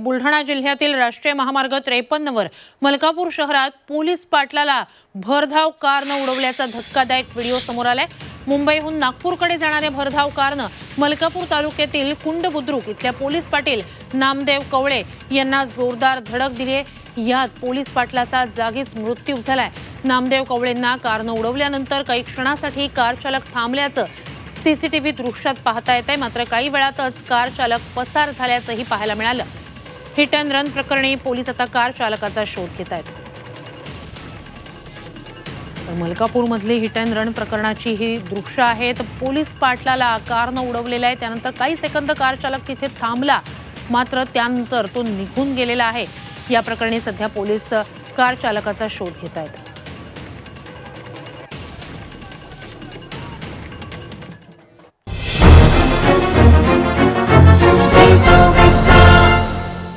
बुलढाणा जिल्ह्यातील राष्ट्रीय महामार्ग 53 वर मलकापूर शहरात पोलीस पाटलाला भरधाव कारनं उडवल्याचा धक्कादायक व्हिडिओ समोर आलाय। मुंबईहून नागपूरकडे जाणाऱ्या भरधाव कारनं मलकापूर तालुक्यातील कुंड बुद्रुक इथल्या पोलीस पाटील नामदेव कवळे यांना जोरदार धडक दिली आहे। यात पोलीस पाटलाचा जागीच मृत्यू झालाय। नामदेव कवळेंना कारनं उडवल्यानंतर काही क्षणासाठी कार चालक थांबल्याचं सीसीटीव्ही दृश्यात पाहता येते। मात्र काही वेळातच कार चालक पसार झाल्याचंही पाहायला मिळालं। हिट अँड रन प्रकरणी पोलीस आता कार चालकाचा शोध घेत आहेत। मलकापूरमधली हिट अँड रन प्रकरणाची ही दृश्य आहेत। पोलीस पाटलाला कारनं उडवलेलं आहे, त्यानंतर काही सेकंद कार चालक तिथे थांबला, मात्र त्यानंतर तो निघून गेलेला आहे। या प्रकरणी सध्या पोलीस कार चालकाचा शोध घेत आहेत।